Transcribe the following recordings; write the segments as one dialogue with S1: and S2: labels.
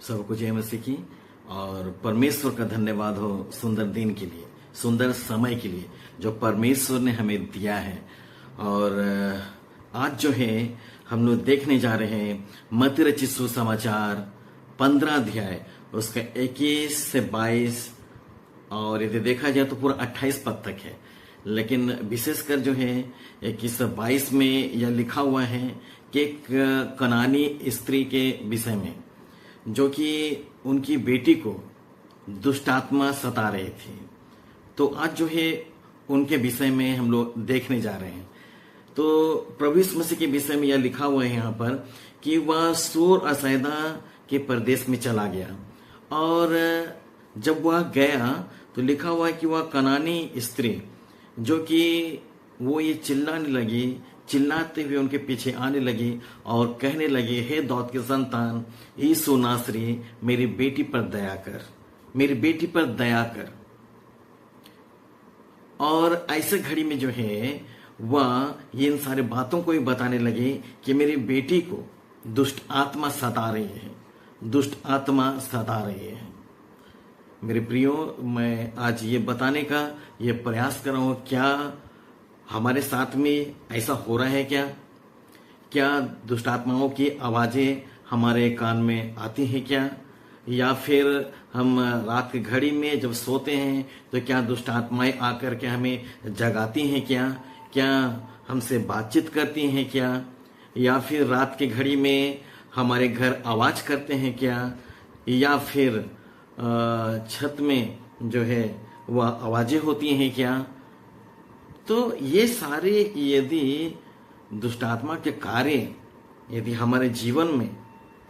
S1: सबको जय मसीह की। और परमेश्वर का धन्यवाद हो सुंदर दिन के लिए, सुंदर समय के लिए जो परमेश्वर ने हमें दिया है। और आज जो है हम लोग देखने जा रहे हैं मत्ती रचित सुसमाचार 15 अध्याय उसका 21 से 22, और यदि देखा जाए तो पूरा 28 पद तक है। लेकिन विशेषकर जो है 21 से 22 में यह लिखा हुआ है कि एक कनानी स्त्री के विषय में, जो कि उनकी बेटी को दुष्ट आत्मा सता रही थी। तो आज जो है उनके विषय में हम लोग देखने जा रहे हैं। तो प्रभु यीशु मसीह के विषय में यह लिखा हुआ है यहाँ पर कि वह सूर और सैदा के प्रदेश में चला गया, और जब वह गया तो लिखा हुआ है कि वह कनानी स्त्री, जो कि वो ये चिल्लाने लगी, चिल्लाते हुए उनके पीछे आने लगी और कहने लगी, हे दाऊद के संतान यीशु नासरी, मेरी बेटी पर दया कर, मेरी बेटी पर दया कर। और ऐसे घड़ी में जो है वह ये इन सारे बातों को भी बताने लगी कि मेरी बेटी को दुष्ट आत्मा सता रही है, दुष्ट आत्मा सता रही है। मेरे प्रियो, मैं आज ये बताने का ये प्रयास कर रहा हूं, क्या हमारे साथ में ऐसा हो रहा है? क्या दुष्ट आत्माओं की आवाजें हमारे कान में आती हैं क्या? या फिर हम रात की घड़ी में जब सोते हैं तो क्या दुष्ट आत्माएं आकर के हमें जगाती हैं क्या हमसे बातचीत करती हैं क्या? या फिर रात की घड़ी में हमारे घर आवाज करते हैं क्या? या फिर छत में जो है वह आवाजें होती हैं क्या? तो ये सारे यदि दुष्ट आत्मा के कार्य यदि हमारे जीवन में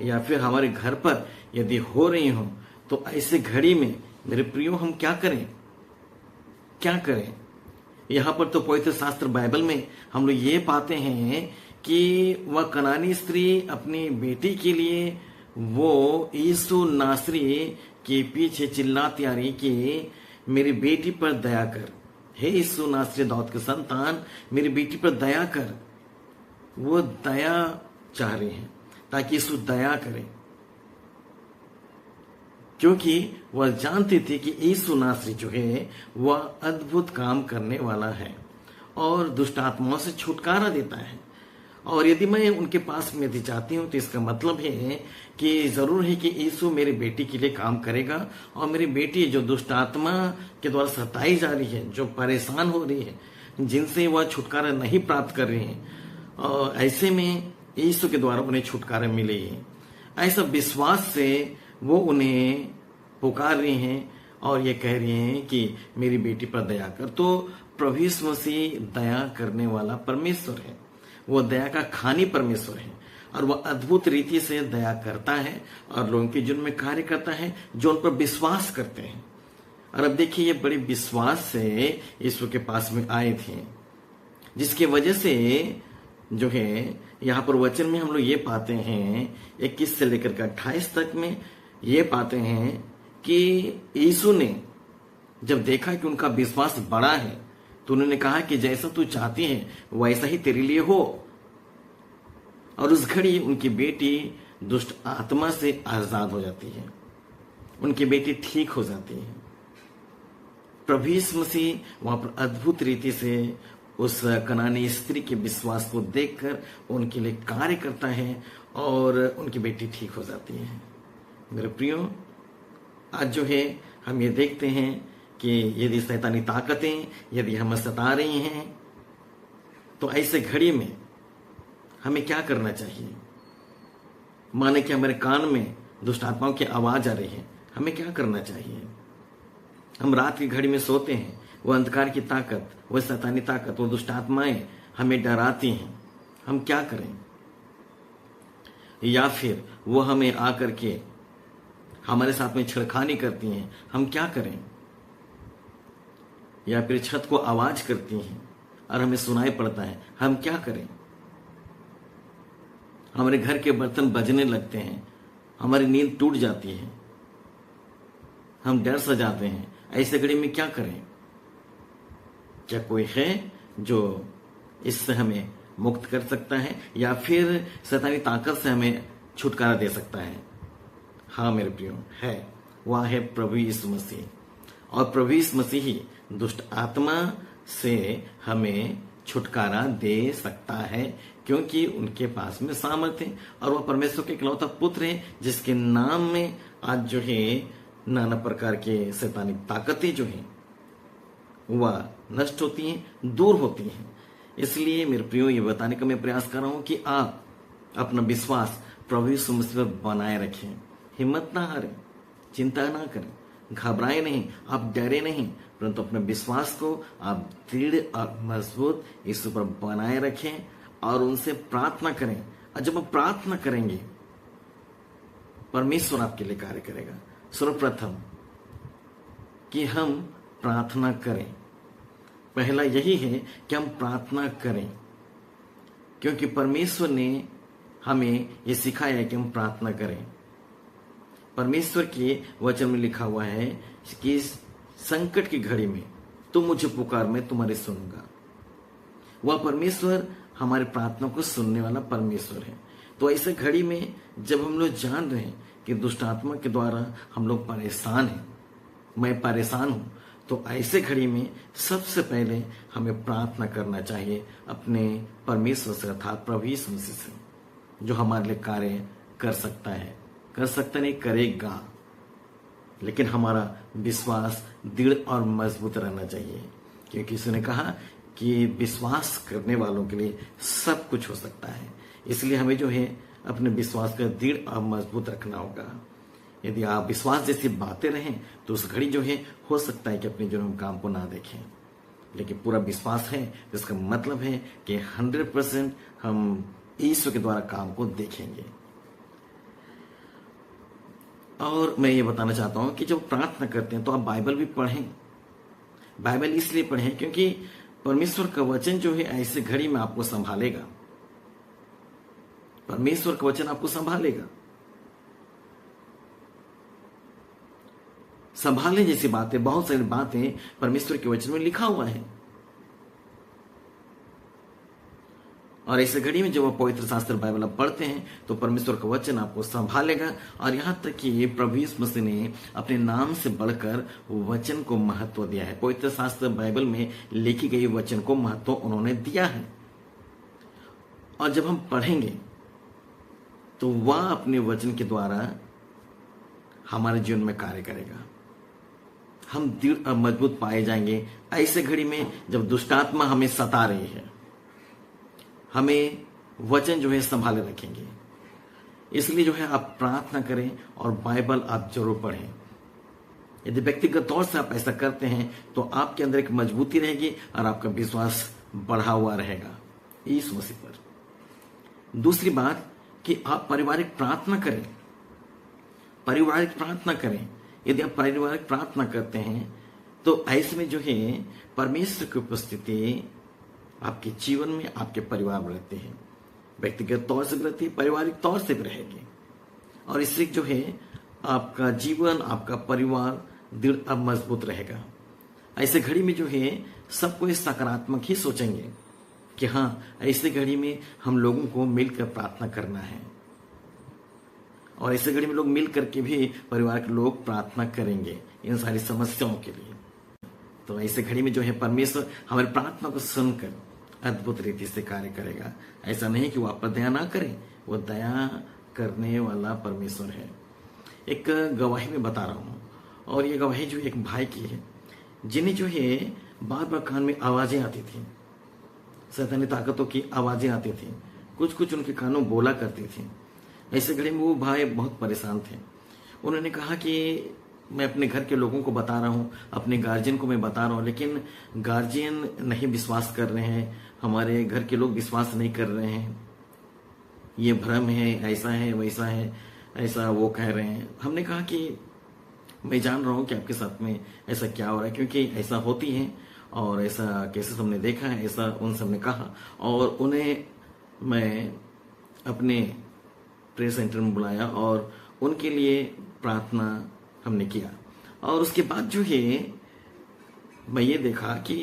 S1: या फिर हमारे घर पर यदि हो रही हो, तो ऐसे घड़ी में मेरे प्रियो हम क्या करें? यहाँ पर तो पवित्र शास्त्र बाइबल में हम लोग ये पाते हैं कि वह कनानी स्त्री अपनी बेटी के लिए वो यीशु नासरी के पीछे चिल्लाती आ रही कि मेरी बेटी पर दया कर, हे यीशु नासरी दाऊद के संतान मेरी बेटी पर दया कर। वो दया चाह रहे हैं ताकि यीशु दया करे, क्योंकि वह जानती थी कि यीशु नासरी जो है वह अद्भुत काम करने वाला है और दुष्ट आत्माओं से छुटकारा देता है। और यदि मैं उनके पास में यदि जाती हूं तो इसका मतलब है कि जरूर है कि यीशु मेरी बेटी के लिए काम करेगा, और मेरी बेटी जो दुष्ट आत्मा के द्वारा सताई जा रही है, जो परेशान हो रही है, जिनसे वह छुटकारा नहीं प्राप्त कर रही है, और ऐसे में यीशु के द्वारा उन्हें छुटकारा मिलेगी। ऐसा विश्वास से वो उन्हें पुकार रही हैं और ये कह रही हैं कि मेरी बेटी पर दया कर। तो प्रभु यीशु मसीह दया करने वाला परमेश्वर है, वो दया का खानी परमेश्वर है, और वह अद्भुत रीति से दया करता है और लोगों के जीवन में कार्य करता है जो उन पर विश्वास करते हैं। और अब देखिए, ये बड़े विश्वास से यीशु के पास में आए थे, जिसकी वजह से जो है यहाँ पर वचन में हम लोग ये पाते हैं 21 से लेकर के 28 तक में ये पाते हैं कि यीशु ने जब देखा कि उनका विश्वास बड़ा है तो उन्होंने कहा कि जैसा तू चाहती है वैसा ही तेरे लिए हो। और उस घड़ी उनकी बेटी दुष्ट आत्मा से आजाद हो जाती है, उनकी बेटी ठीक हो जाती है। प्रभु यीशु मसीह वहां पर अद्भुत रीति से उस कनानी स्त्री के विश्वास को देखकर उनके लिए कार्य करता है और उनकी बेटी ठीक हो जाती है। मेरे प्रियो, आज जो है हम ये देखते हैं कि यदि शैतानी ताकतें यदि हमें सता रही हैं तो ऐसे घड़ी में हमें क्या करना चाहिए? माने कि हमारे कान में दुष्ट आत्माओं की आवाज आ रही है, हमें क्या करना चाहिए? हम रात की घड़ी में सोते हैं, वो अंधकार की ताकत, वो शैतानी ताकत, वो दुष्ट आत्माएं हमें डराती हैं, हम क्या करें? या फिर वो हमें आकर के हमारे साथ में छेड़खानी करती हैं, हम क्या करें? या फिर छत को आवाज करती हैं और हमें सुनाई पड़ता है, हम क्या करें? हमारे घर के बर्तन बजने लगते हैं, हमारी नींद टूट जाती है, हम डर सा जाते हैं, ऐसे घड़ी में क्या करें? क्या कोई है जो इससे हमें मुक्त कर सकता है या फिर शैतानी ताकत से हमें छुटकारा दे सकता है? हाँ मेरे प्रियो, है, वह है प्रभु यीशु मसीह। और प्रभु यीशु मसीह ही दुष्ट आत्मा से हमें छुटकारा दे सकता है, क्योंकि उनके पास में सामर्थ्य है और वह परमेश्वर के इकलौता पुत्र है, जिसके नाम में आज जो है नाना प्रकार के शैतानिक ताकतें जो हैं वह नष्ट होती हैं, दूर होती हैं। इसलिए मेरे प्रियो, ये बताने का मैं प्रयास कर रहा हूं कि आप अपना विश्वास प्रभु यीशु मसीह पर बनाए रखें। हिम्मत ना हारें, चिंता ना करें, घबराए नहीं, आप डरे नहीं, परंतु अपने विश्वास को आप दृढ़ और मजबूत यीशु पर बनाए रखें और उनसे प्रार्थना करें। और जब आप प्रार्थना करेंगे, परमेश्वर आपके लिए कार्य करेगा। सर्वप्रथम कि हम प्रार्थना करें। पहला यही है कि हम प्रार्थना करें, क्योंकि परमेश्वर ने हमें ये सिखाया है कि हम प्रार्थना करें। परमेश्वर के वचन में लिखा हुआ है कि इस संकट की घड़ी में तुम मुझे पुकार, मैं तुम्हारी सुनूंगा। वह परमेश्वर हमारे प्रार्थना को सुनने वाला परमेश्वर है। तो ऐसे घड़ी में जब हम लोग जान रहे हैं कि दुष्ट आत्मा के द्वारा हम लोग परेशान हैं, मैं परेशान हूं, तो ऐसे घड़ी में सबसे पहले हमें प्रार्थना करना चाहिए अपने परमेश्वर से, अर्थात प्रभु यीशु मसीह से, जो हमारे लिए कार्य कर सकता है, कर सकता नहीं, करेगा। लेकिन हमारा विश्वास दृढ़ और मजबूत रहना चाहिए, क्योंकि उसने कहा कि विश्वास करने वालों के लिए सब कुछ हो सकता है। इसलिए हमें जो है अपने विश्वास का दृढ़ और मजबूत रखना होगा। यदि आप विश्वास जैसी बातें रहें तो उस घड़ी जो है हो सकता है कि अपने जीवन में काम को ना देखें, लेकिन पूरा विश्वास है, इसका मतलब है कि 100% हम ईश्वर के द्वारा काम को देखेंगे। और मैं ये बताना चाहता हूं कि जब प्रार्थना करते हैं तो आप बाइबल भी पढ़ें। बाइबल इसलिए पढ़ें क्योंकि परमेश्वर का वचन जो है ऐसे घड़ी में आपको संभालेगा। परमेश्वर का वचन आपको संभालेगा। संभालने जैसी बातें, बहुत सारी बातें परमेश्वर के वचन में लिखा हुआ है। और ऐसे घड़ी में जब आप पवित्र शास्त्र बाइबल आप पढ़ते हैं तो परमेश्वर का वचन आपको संभालेगा। और यहां तक कि प्रभु यीशु मसीह ने अपने नाम से बढ़कर वचन को महत्व दिया है। पवित्र शास्त्र बाइबल में लिखी गई वचन को महत्व उन्होंने दिया है। और जब हम पढ़ेंगे तो वह अपने वचन के द्वारा हमारे जीवन में कार्य करेगा। हम दृढ़ और मजबूत पाए जाएंगे ऐसे घड़ी में जब दुष्टात्मा हमें सता रही है। हमें वचन जो है संभाले रखेंगे। इसलिए जो है आप प्रार्थना करें और बाइबल आप जरूर पढ़ें। यदि व्यक्तिगत तौर से आप ऐसा करते हैं तो आपके अंदर एक मजबूती रहेगी और आपका विश्वास बढ़ा हुआ रहेगा यीशु मसीह पर। दूसरी बात कि आप पारिवारिक प्रार्थना करें। पारिवारिक प्रार्थना करें। यदि आप पारिवारिक प्रार्थना करते हैं तो ऐसे में जो है परमेश्वर की उपस्थिति आपके जीवन में, आपके परिवार में रहते हैं। व्यक्तिगत तौर से भी रहती है, पारिवारिक तौर से भी रहेगी। और इससे जो है आपका जीवन, आपका परिवार दृढ़ और मजबूत रहेगा। ऐसे घड़ी में जो है सबको सकारात्मक ही सोचेंगे कि हाँ, ऐसे घड़ी में हम लोगों को मिलकर प्रार्थना करना है। और ऐसे घड़ी में लोग मिल करके भी परिवार के लोग प्रार्थना करेंगे इन सारी समस्याओं के लिए। तो ऐसे घड़ी में जो है परमेश्वर हमारी प्रार्थना को सुनकर अद्भुत रीति से कार्य करेगा। ऐसा नहीं कि वो आप पर दया ना करे, वो दया करने वाला परमेश्वर है। एक गवाही में बता रहा हूँ, और ये गवाही जो एक भाई की है जिन्हें जो है बार बार कान में आवाजें आती थी, शैतानी ताकतों की आवाजें आती थी, कुछ कुछ उनके कानों में बोला करती थी। ऐसे घड़ी में वो भाई बहुत परेशान थे। उन्होंने कहा कि मैं अपने घर के लोगों को बता रहा हूँ, अपने गार्जियन को मैं बता रहा हूँ, लेकिन गार्जियन नहीं विश्वास कर रहे हैं, हमारे घर के लोग विश्वास नहीं कर रहे हैं, ये भ्रम है, ऐसा है, वैसा है, ऐसा वो कह रहे हैं। हमने कहा कि मैं जान रहा हूँ कि आपके साथ में ऐसा क्या हो रहा है, क्योंकि ऐसा होती है और ऐसा केसेस हमने देखा है, ऐसा उन सबने कहा। और उन्हें मैं अपने प्रेयर सेंटर में बुलाया और उनके लिए प्रार्थना हमने किया। और उसके बाद जो है मैं ये देखा कि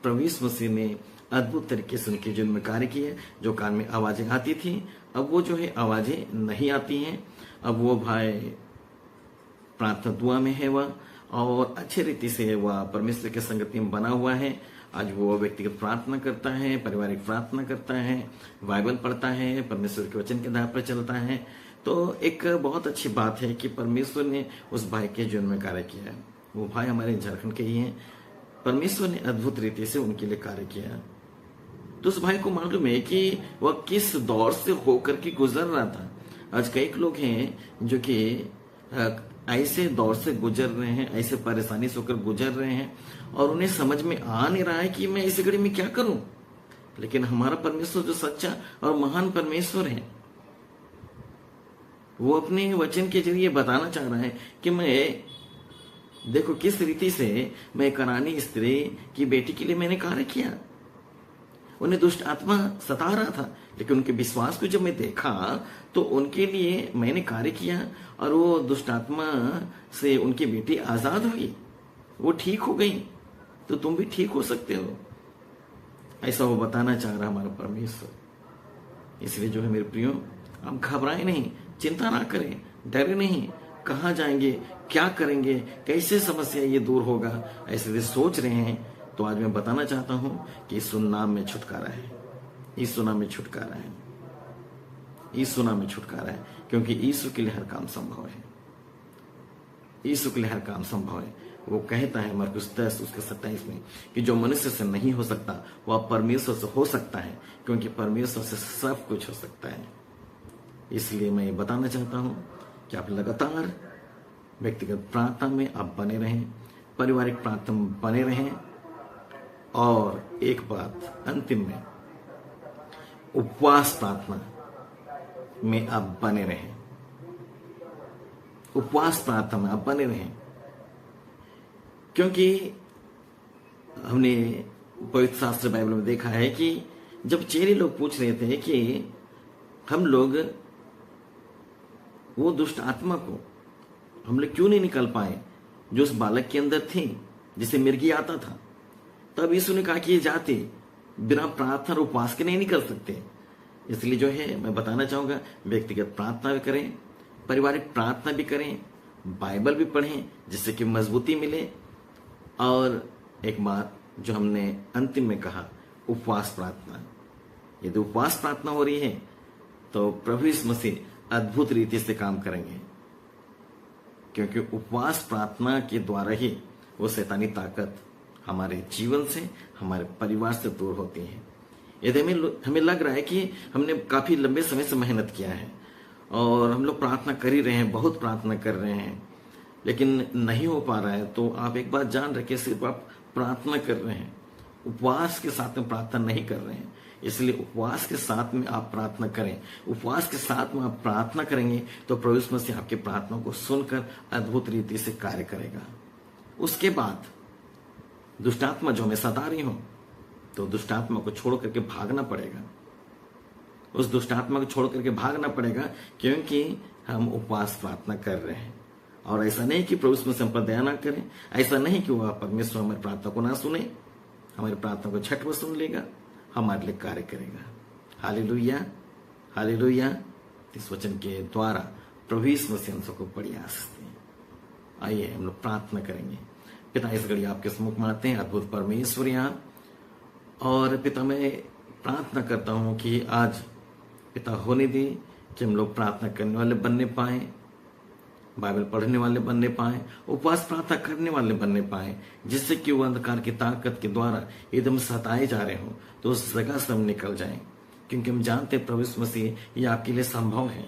S1: प्रभु यीशु मसीह ने अद्भुत तरीके से उनके जीवन में कार्य किए। जो कान में आवाजें आती थी, अब वो जो है आवाजें नहीं आती हैं। अब वो भाई प्रार्थना दुआ में है वह, और अच्छे रीति से वह परमेश्वर के संगति में बना हुआ है। आज वो व्यक्तिगत प्रार्थना करता है, पारिवारिक प्रार्थना करता है, बाइबल पढ़ता है, परमेश्वर के वचन के आधार पर चलता है। तो एक बहुत अच्छी बात है कि परमेश्वर ने उस भाई के जीवन में कार्य किया है। वो भाई हमारे झारखंड के ही हैं। परमेश्वर ने अद्भुत रीति से उनके लिए कार्य किया। तो उस भाई को मालूम है कि वह किस दौर से होकर के गुजर रहा था। आज कई लोग हैं जो कि ऐसे दौर से गुजर रहे हैं, ऐसे परेशानी से होकर गुजर रहे हैं, और उन्हें समझ में आ नहीं रहा है कि मैं इस घड़ी में क्या करूं। लेकिन हमारा परमेश्वर जो सच्चा और महान परमेश्वर है, वो अपने वचन के जरिए बताना चाह रहा है कि मैं देखो किस रीति से मैं करानी स्त्री की बेटी के लिए मैंने कार्य किया। उन्हें दुष्ट आत्मा सता रहा था, लेकिन उनके विश्वास को जब मैं देखा तो उनके लिए मैंने कार्य किया, और वो दुष्ट आत्मा से उनकी बेटी आजाद हुई, वो ठीक हो गई। तो तुम भी ठीक हो सकते हो, ऐसा वो बताना चाह रहा हमारा परमेश्वर। इसलिए जो है मेरे प्रियो, आप घबराए नहीं, चिंता ना करें, डरे नहीं। कहाँ जाएंगे, क्या करेंगे, कैसे समस्या ये दूर होगा, ऐसे सोच रहे हैं, तो आज मैं बताना चाहता हूं कि यीशु नाम में छुटकारा है। यीशु नाम में छुटकारा है। यीशु नाम में छुटकारा है, क्योंकि यीशु के लिए हर काम संभव है। यीशु के लिए हर काम संभव है। वो कहता है मरकुस 10 उसके 27 में कि जो मनुष्य से नहीं हो सकता वह परमेश्वर से हो सकता है, क्योंकि परमेश्वर से सब कुछ हो सकता है। इसलिए मैं ये बताना चाहता हूं कि आप लगातार व्यक्तिगत प्रार्थना में आप बने रहें, पारिवारिक प्रार्थना में बने रहें, और एक बात अंतिम में, उपवास प्रार्थना में आप बने रहें। उपवास प्रार्थना में आप बने रहें, क्योंकि हमने पवित्र शास्त्र बाइबल में देखा है कि जब चेहरे लोग पूछ रहे थे कि हम लोग वो दुष्ट आत्मा को हम लोग क्यों नहीं निकल पाए जो उस बालक के अंदर थी, जिसे मिर्गी आता था, तब यीशु ने कहा कि ये जाति बिना प्रार्थना और उपवास के नहीं निकल सकते। इसलिए जो है मैं बताना चाहूंगा, व्यक्तिगत प्रार्थना भी करें, पारिवारिक प्रार्थना भी करें, बाइबल भी पढ़ें, जिससे कि मजबूती मिले। और एक बात जो हमने अंतिम में कहा, उपवास प्रार्थना। यदि उपवास प्रार्थना हो रही है तो प्रभु यीशु मसीह अद्भुत रीति से काम करेंगे, क्योंकि उपवास प्रार्थना के द्वारा ही वो शैतानी ताकत हमारे जीवन से, हमारे परिवार से दूर होती है। यदि हमें लग रहा है कि हमने काफी लंबे समय से मेहनत किया है और हम लोग प्रार्थना कर ही रहे हैं, बहुत प्रार्थना कर रहे हैं, लेकिन नहीं हो पा रहा है, तो आप एक बात जान रखें, सिर्फ आप प्रार्थना कर रहे हैं, उपवास के साथ में प्रार्थना नहीं कर रहे हैं। इसलिए उपवास के साथ में आप प्रार्थना करें। उपवास के साथ में आप प्रार्थना करेंगे तो प्रभु यीशु मसीह आपकी प्रार्थना को सुनकर अद्भुत रीति से कार्य करेगा। उसके बाद दुष्टात्मा जो हमें सता रही हो, तो दुष्टात्मा को छोड़ करके भागना पड़ेगा। उस दुष्टात्मा को छोड़ करके भागना पड़ेगा, क्योंकि हम उपवास प्रार्थना कर रहे हैं। और ऐसा नहीं कि प्रभु यीशु मसीह हम पर दया ना करें, ऐसा नहीं कि वह परमेश्वर हमारी प्रार्थना को ना सुने, हमारी प्रार्थना को झट वो सुन लेगा, हमारे लिए कार्य करेगा। Hallelujah, hallelujah. इस वचन के द्वारा प्रभु यीशु मसीह हम सबको बड़ी आशीष दें। आइए हम लोग प्रार्थना करेंगे। पिता, इस घड़ी आपके सम्मुख में आते हैं, अद्भुत परमेश्वर यहाँ। और पिता, मैं प्रार्थना करता हूँ कि आज पिता होने दे कि हम लोग प्रार्थना करने वाले बनने पाए, बाइबल पढ़ने वाले बनने पाए, उपवास प्रार्थना करने वाले बनने पाए, जिससे कि वो अंधकार की ताकत के द्वारा एकदम सताए जा रहे हो तो उस जगह से हम निकल जाएं, क्योंकि हम जानते हैं प्रभु यीशु मसीह ये आपके लिए संभव है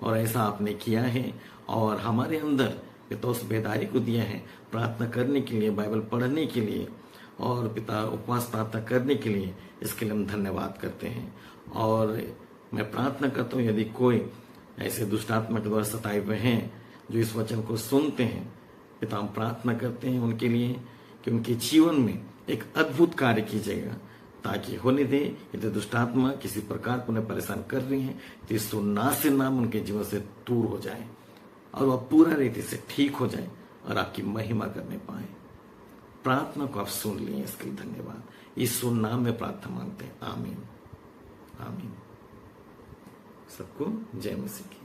S1: और ऐसा आपने किया है। और हमारे अंदर पिता उस बेदारी को दिया है प्रार्थना करने के लिए, बाइबल पढ़ने के लिए और पिता उपवास प्रार्थना करने के लिए। इसके लिए हम धन्यवाद करते हैं। और मैं प्रार्थना करता हूँ, यदि कोई ऐसे दुष्टात्मा के द्वारा सताए हुए हैं जो इस वचन को सुनते हैं, पिता हम प्रार्थना करते हैं उनके लिए कि उनके जीवन में एक अद्भुत कार्य कीजिएगा, ताकि होने दे यदि दुष्टात्मा किसी प्रकार को उन्हें परेशान कर रही है तो इस नाश से नाम उनके जीवन से दूर हो जाए और वह पूरा रीति से ठीक हो जाए और आपकी महिमा करने पाए। प्रार्थना को आप सुन लिए, इसके लिए धन्यवाद। यीशु नाम में प्रार्थना मांगते हैं, आमीन, आमीन। सबको जय मसीह की।